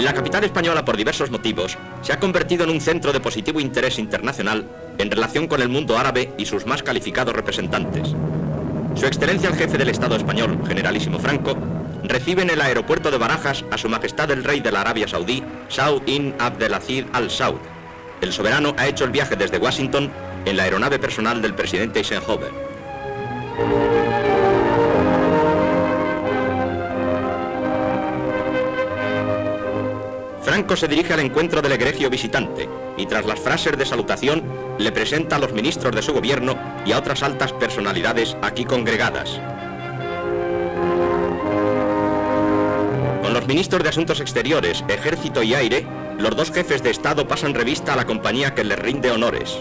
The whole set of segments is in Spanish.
La capital española, por diversos motivos, se ha convertido en un centro de positivo interés internacional en relación con el mundo árabe y sus más calificados representantes. Su Excelencia el Jefe del Estado Español, Generalísimo Franco, recibe en el aeropuerto de Barajas a Su Majestad el Rey de la Arabia Saudí, Saud bin Abdelaziz Al Saud. El soberano ha hecho el viaje desde Washington en la aeronave personal del presidente Eisenhower. Franco se dirige al encuentro del egregio visitante y tras las frases de salutación le presenta a los ministros de su gobierno y a otras altas personalidades aquí congregadas. Con los ministros de Asuntos Exteriores, Ejército y Aire, los dos jefes de Estado pasan revista a la compañía que les rinde honores.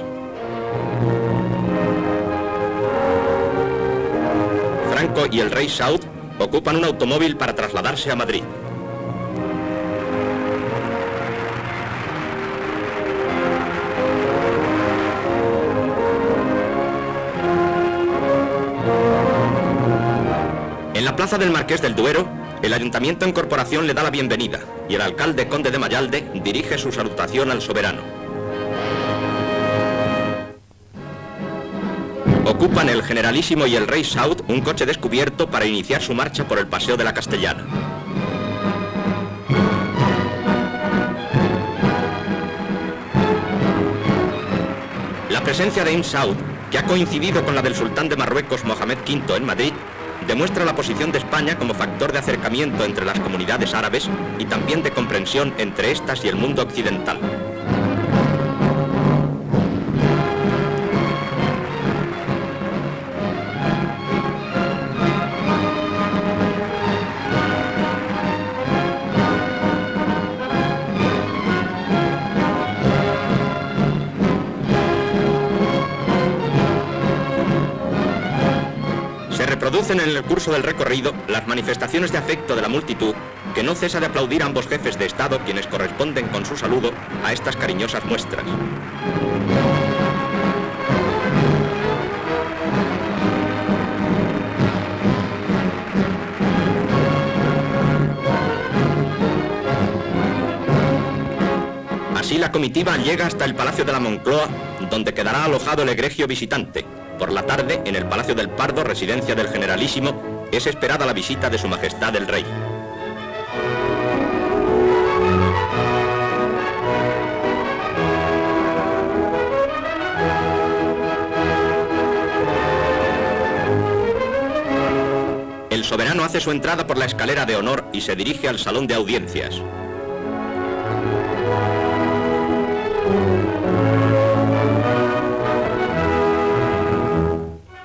Franco y el rey Saud ocupan un automóvil para trasladarse a Madrid. En la plaza del Marqués del Duero, el Ayuntamiento en Corporación le da la bienvenida y el alcalde Conde de Mayalde dirige su salutación al soberano. Ocupan el Generalísimo y el rey Saud un coche descubierto para iniciar su marcha por el Paseo de la Castellana. La presencia de Ibn Saud, que ha coincidido con la del sultán de Marruecos Mohamed V en Madrid, demuestra la posición de España como factor de acercamiento entre las comunidades árabes y también de comprensión entre estas y el mundo occidental. Producen en el curso del recorrido las manifestaciones de afecto de la multitud que no cesa de aplaudir a ambos jefes de Estado, quienes corresponden con su saludo a estas cariñosas muestras. Así la comitiva llega hasta el Palacio de la Moncloa, donde quedará alojado el egregio visitante. Por la tarde, en el Palacio del Pardo, residencia del Generalísimo, es esperada la visita de Su Majestad el Rey. El soberano hace su entrada por la escalera de honor y se dirige al salón de audiencias.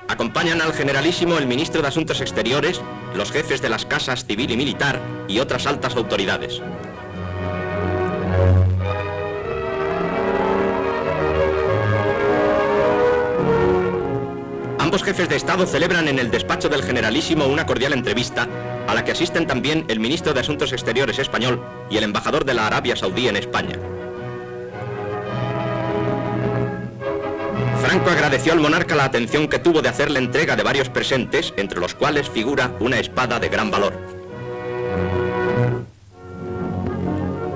Acompañan al Generalísimo el ministro de Asuntos Exteriores, los jefes de las casas civil y militar y otras altas autoridades. Ambos jefes de Estado celebran en el despacho del Generalísimo una cordial entrevista a la que asisten también el ministro de Asuntos Exteriores español y el embajador de la Arabia Saudí en España. Franco agradeció al monarca la atención que tuvo de hacerle entrega de varios presentes, entre los cuales figura una espada de gran valor.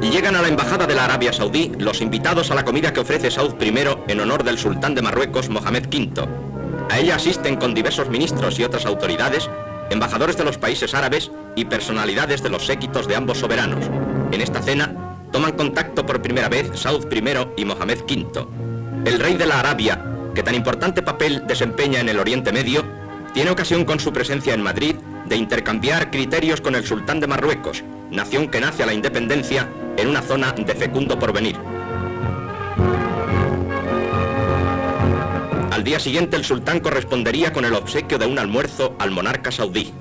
Y llegan a la embajada de la Arabia Saudí los invitados a la comida que ofrece Saud I en honor del sultán de Marruecos Mohamed V. A ella asisten con diversos ministros y otras autoridades, embajadores de los países árabes y personalidades de los séquitos de ambos soberanos. En esta cena toman contacto por primera vez Saud I y Mohamed V. El rey de la Arabia, que tan importante papel desempeña en el Oriente Medio, tiene ocasión con su presencia en Madrid de intercambiar criterios con el sultán de Marruecos, nación que nace a la independencia en una zona de fecundo porvenir. Al día siguiente el sultán correspondería con el obsequio de un almuerzo al monarca saudí.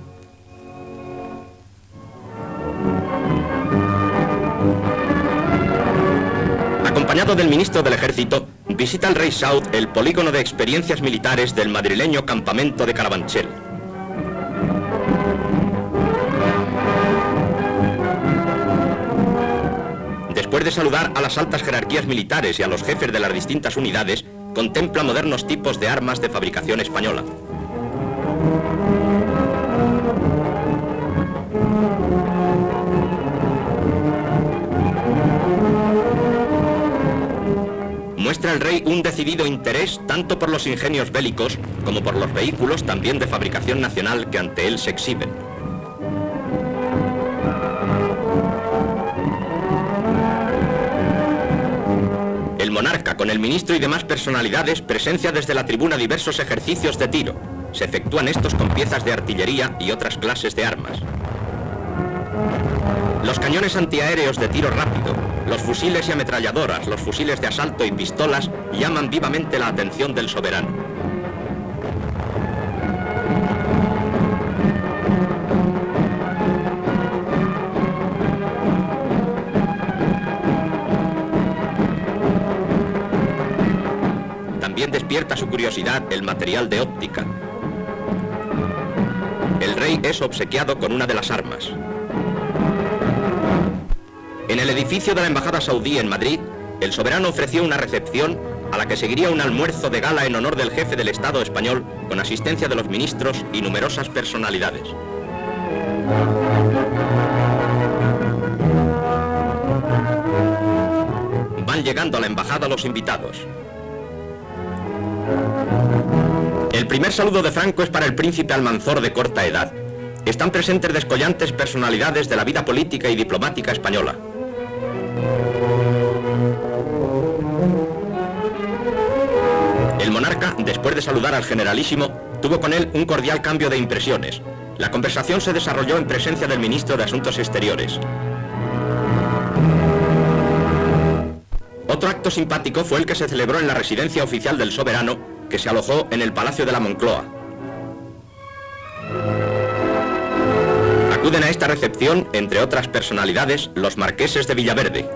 Acompañado del ministro del Ejército, visita el rey Saud el polígono de experiencias militares del madrileño campamento de Carabanchel. después de saludar a las altas jerarquías militares y a los jefes de las distintas unidades, contempla modernos tipos de armas de fabricación española. Muestra el rey un decidido interés tanto por los ingenios bélicos como por los vehículos también de fabricación nacional que ante él se exhiben. El monarca, con el ministro y demás personalidades, presencia desde la tribuna diversos ejercicios de tiro. Se efectúan estos con piezas de artillería y otras clases de armas. Los cañones antiaéreos de tiro rápido, los fusiles y ametralladoras, los fusiles de asalto y pistolas llaman vivamente la atención del soberano. También despierta su curiosidad el material de óptica. El rey es obsequiado con una de las armas. En el edificio de la Embajada Saudí en Madrid, el soberano ofreció una recepción a la que seguiría un almuerzo de gala en honor del jefe del Estado español, con asistencia de los ministros y numerosas personalidades. Van llegando a la embajada los invitados. El primer saludo de Franco es para el príncipe Almanzor de corta edad. Están presentes descollantes personalidades de la vida política y diplomática española. El monarca, después de saludar al generalísimo, tuvo con él un cordial cambio de impresiones. La conversación se desarrolló en presencia del ministro de Asuntos Exteriores. Otro acto simpático fue el que se celebró en la residencia oficial del soberano, que se alojó en el Palacio de la Moncloa. Acuden a esta recepción, entre otras personalidades, los marqueses de Villaverde.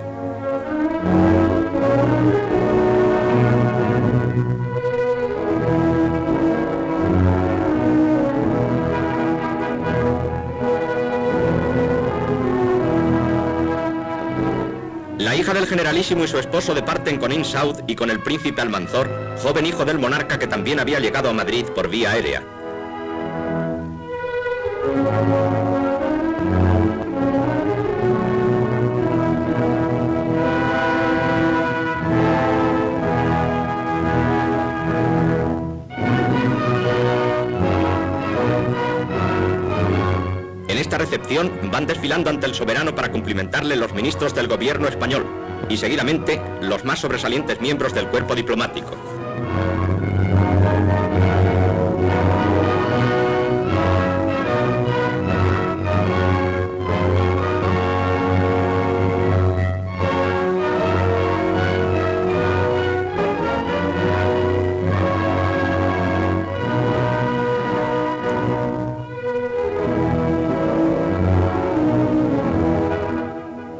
La hija del generalísimo y su esposo departen con Insaud y con el príncipe Almanzor, joven hijo del monarca que también había llegado a Madrid por vía aérea. En esta recepción van desfilando ante el soberano para cumplimentarle los ministros del gobierno español y seguidamente los más sobresalientes miembros del cuerpo diplomático.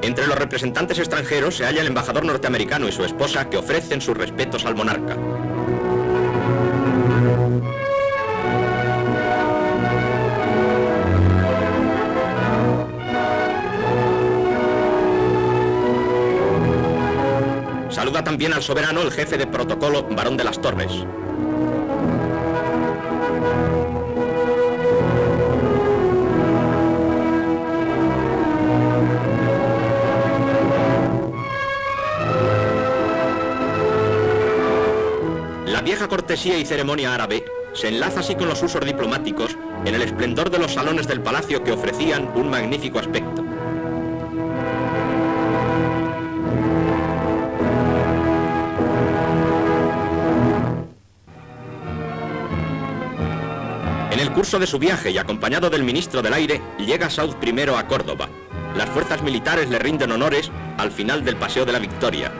Entre los representantes extranjeros se halla el embajador norteamericano y su esposa, que ofrecen sus respetos al monarca. Saluda también al soberano el jefe de protocolo, Barón de las Torres. La vieja cortesía y ceremonia árabe se enlaza así con los usos diplomáticos en el esplendor de los salones del palacio que ofrecían un magnífico aspecto. En el curso de su viaje y acompañado del ministro del Aire, llega Saud I a Córdoba. Las fuerzas militares le rinden honores al final del Paseo de la Victoria.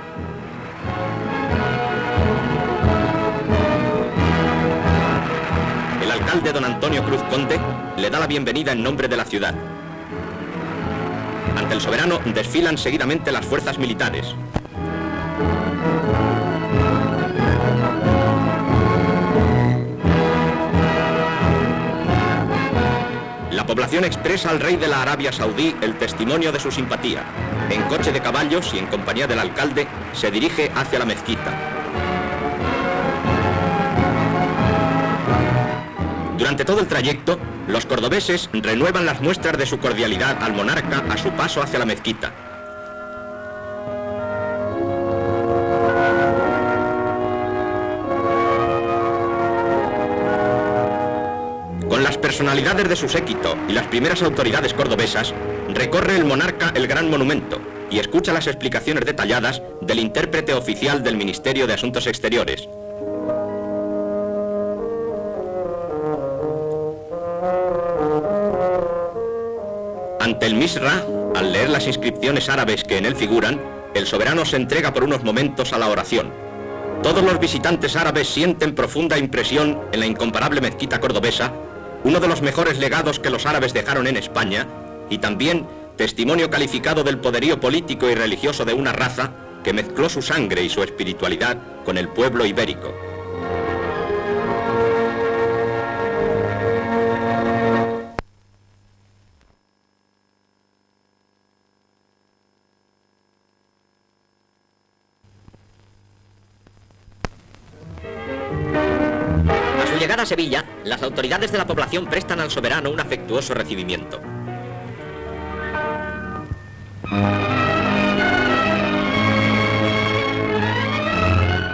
El alcalde don Antonio Cruz Conde le da la bienvenida en nombre de la ciudad. Ante el soberano desfilan seguidamente las fuerzas militares. La población expresa al rey de la Arabia Saudí el testimonio de su simpatía. En coche de caballos y en compañía del alcalde, se dirige hacia la mezquita. Durante todo el trayecto, los cordobeses renuevan las muestras de su cordialidad al monarca a su paso hacia la mezquita. Con las personalidades de su séquito y las primeras autoridades cordobesas, recorre el monarca el gran monumento y escucha las explicaciones detalladas del intérprete oficial del Ministerio de Asuntos Exteriores. Ante el Misra, al leer las inscripciones árabes que en él figuran, el soberano se entrega por unos momentos a la oración. Todos los visitantes árabes sienten profunda impresión en la incomparable mezquita cordobesa, uno de los mejores legados que los árabes dejaron en España, y también testimonio calificado del poderío político y religioso de una raza que mezcló su sangre y su espiritualidad con el pueblo ibérico. A su llegada a Sevilla, las autoridades de la población prestan al soberano un afectuoso recibimiento.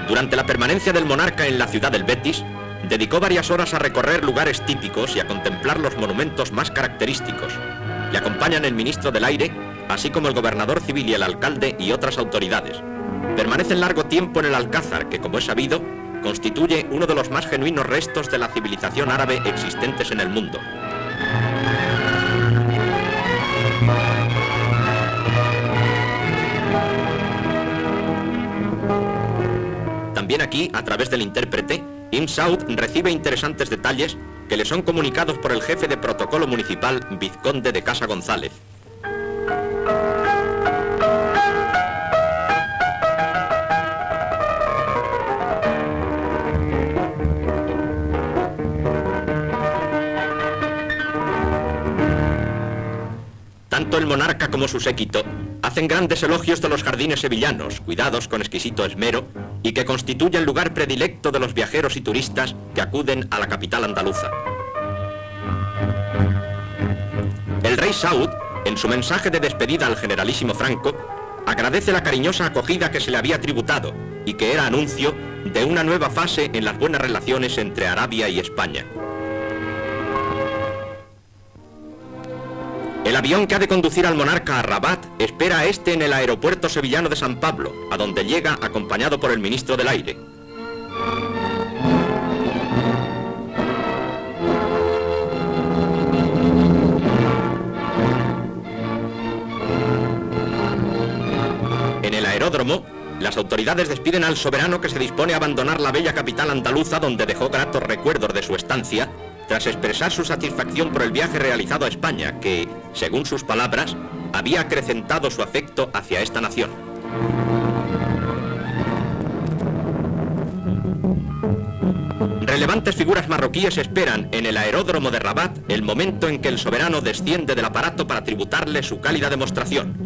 Durante la permanencia del monarca en la ciudad del Betis, dedicó varias horas a recorrer lugares típicos y a contemplar los monumentos más característicos. Le acompañan el ministro del Aire, así como el gobernador civil y el alcalde y otras autoridades. Permanecen largo tiempo en el Alcázar, que, como es sabido, constituye uno de los más genuinos restos de la civilización árabe existentes en el mundo. También aquí, a través del intérprete, Ibn Saud recibe interesantes detalles que le son comunicados por el jefe de protocolo municipal, vizconde de Casa González. Tanto el monarca como su séquito hacen grandes elogios de los jardines sevillanos, cuidados con exquisito esmero, y que constituyen lugar predilecto de los viajeros y turistas que acuden a la capital andaluza. El rey Saud, en su mensaje de despedida al generalísimo Franco, agradece la cariñosa acogida que se le había tributado y que era anuncio de una nueva fase en las buenas relaciones entre Arabia y España. El avión que ha de conducir al monarca a Rabat espera a este en el aeropuerto sevillano de San Pablo, a donde llega acompañado por el ministro del Aire. En el aeródromo, las autoridades despiden al soberano que se dispone a abandonar la bella capital andaluza donde dejó gratos recuerdos de su estancia, tras expresar su satisfacción por el viaje realizado a España, que, según sus palabras, había acrecentado su afecto hacia esta nación. Relevantes figuras marroquíes esperan en el aeródromo de Rabat el momento en que el soberano desciende del aparato para tributarle su cálida demostración.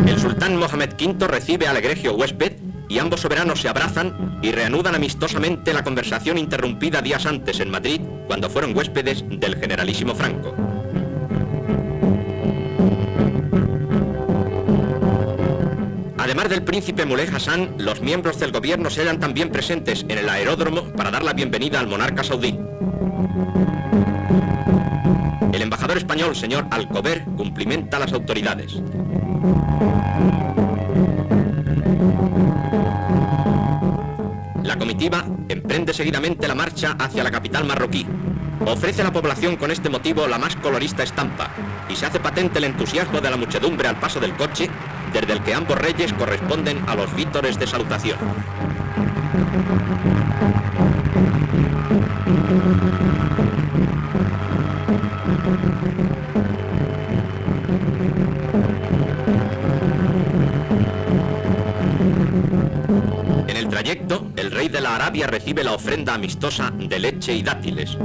El sultán Mohamed V recibe al egregio huésped y ambos soberanos se abrazan y reanudan amistosamente la conversación interrumpida días antes en Madrid, cuando fueron huéspedes del generalísimo Franco. Además del príncipe Moulay Hassan, los miembros del gobierno se hallan también presentes en el aeródromo para dar la bienvenida al monarca saudí. El embajador español, señor Alcover, cumplimenta a las autoridades. La comitiva emprende seguidamente la marcha hacia la capital marroquí. Ofrece a la población con este motivo la más colorista estampa y se hace patente el entusiasmo de la muchedumbre al paso del coche, desde el que ambos reyes corresponden a los vítores de salutación. En el trayecto, el rey de la Arabia recibe la ofrenda amistosa de leche y dátiles.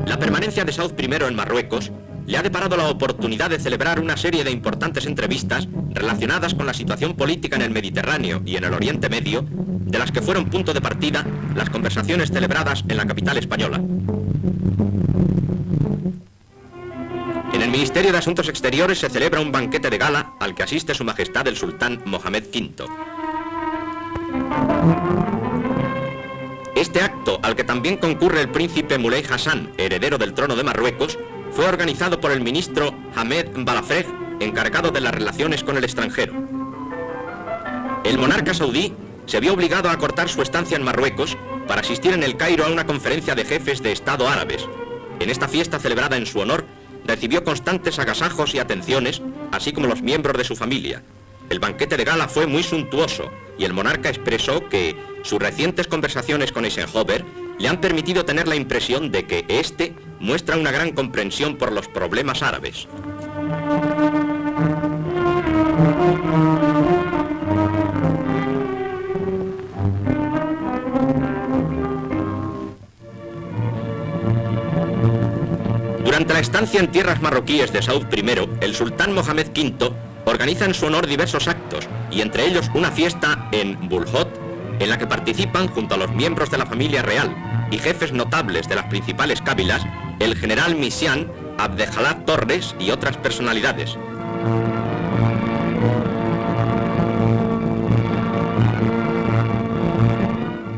La permanencia de Saud I en Marruecos le ha deparado la oportunidad de celebrar una serie de importantes entrevistas relacionadas con la situación política en el Mediterráneo y en el Oriente Medio, de las que fueron punto de partida las conversaciones celebradas en la capital española. En el Ministerio de Asuntos Exteriores se celebra un banquete de gala al que asiste Su Majestad el Sultán Mohamed V. Este acto, al que también concurre el príncipe Moulay Hassan, heredero del trono de Marruecos, fue organizado por el ministro Ahmed Balafré, encargado de las relaciones con el extranjero. El monarca saudí se vio obligado a acortar su estancia en Marruecos para asistir en el Cairo a una conferencia de jefes de Estado árabes. En esta fiesta celebrada en su honor, recibió constantes agasajos y atenciones, así como los miembros de su familia. El banquete de gala fue muy suntuoso y el monarca expresó que sus recientes conversaciones con Eisenhower le han permitido tener la impresión de que éste muestra una gran comprensión por los problemas árabes. Durante la estancia en tierras marroquíes de Saud I, el sultán Mohamed V organiza en su honor diversos actos, y entre ellos una fiesta en Bulhot, en la que participan, junto a los miembros de la familia real y jefes notables de las principales cábilas, el general Misian, Abdejalad Torres y otras personalidades.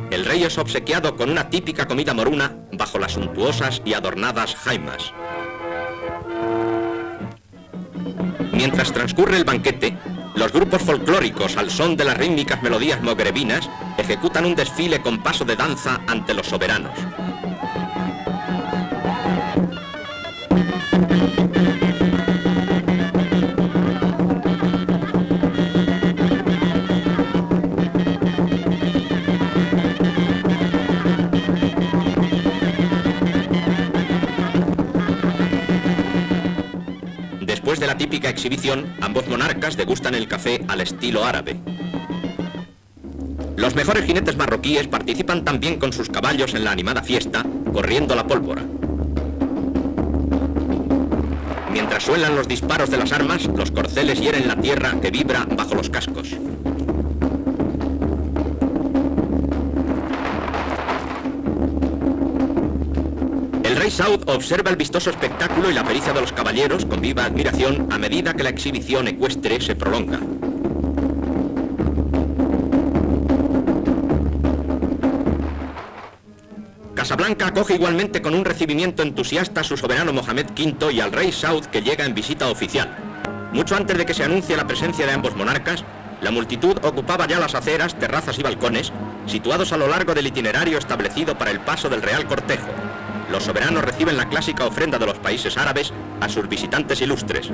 El rey es obsequiado con una típica comida moruna bajo las suntuosas y adornadas jaimas. Mientras transcurre el banquete, los grupos folclóricos al son de las rítmicas melodías mogrebinas ejecutan un desfile con paso de danza ante los soberanos. Después de la típica exhibición, ambos monarcas degustan el café al estilo árabe. Los mejores jinetes marroquíes participan también con sus caballos en la animada fiesta, corriendo la pólvora. Mientras suenan los disparos de las armas, los corceles hieren la tierra que vibra bajo los cascos. El rey Saud observa el vistoso espectáculo y la pericia de los caballeros con viva admiración a medida que la exhibición ecuestre se prolonga. Casablanca acoge igualmente con un recibimiento entusiasta a su soberano Mohamed V y al rey Saud, que llega en visita oficial. Mucho antes de que se anuncie la presencia de ambos monarcas, la multitud ocupaba ya las aceras, terrazas y balcones, situados a lo largo del itinerario establecido para el paso del real cortejo. Los soberanos reciben la clásica ofrenda de los países árabes a sus visitantes ilustres.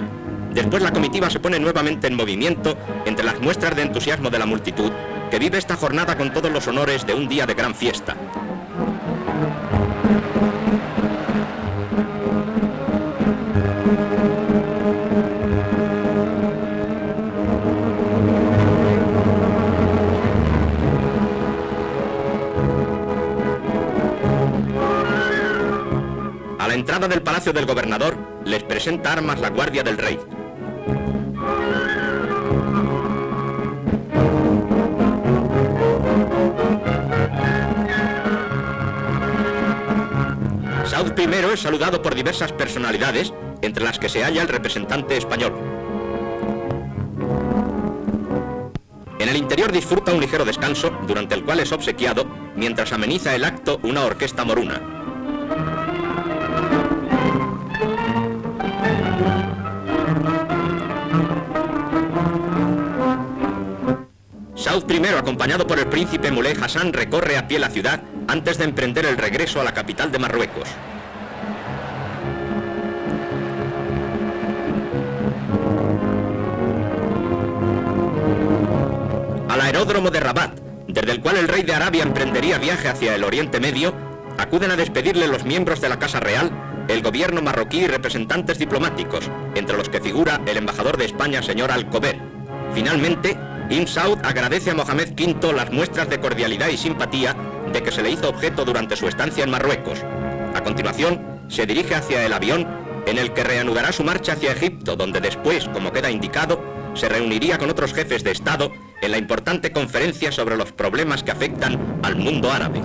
Después la comitiva se pone nuevamente en movimiento entre las muestras de entusiasmo de la multitud, que vive esta jornada con todos los honores de un día de gran fiesta. A la entrada del palacio del gobernador, les presenta armas la guardia del rey. Saud I es saludado por diversas personalidades, entre las que se halla el representante español. En el interior disfruta un ligero descanso, durante el cual es obsequiado, mientras ameniza el acto, una orquesta moruna. Saud I, acompañado por el príncipe Moulay Hassan, recorre a pie la ciudad antes de emprender el regreso a la capital de Marruecos. Al aeródromo de Rabat, desde el cual el rey de Arabia emprendería viaje hacia el Oriente Medio, acuden a despedirle los miembros de la Casa Real, el gobierno marroquí y representantes diplomáticos, entre los que figura el embajador de España, señor Alcover. Finalmente, Ibn Saud agradece a Mohamed V las muestras de cordialidad y simpatía de que se le hizo objeto durante su estancia en Marruecos. A continuación, se dirige hacia el avión en el que reanudará su marcha hacia Egipto, donde después, como queda indicado, se reuniría con otros jefes de Estado en la importante conferencia sobre los problemas que afectan al mundo árabe.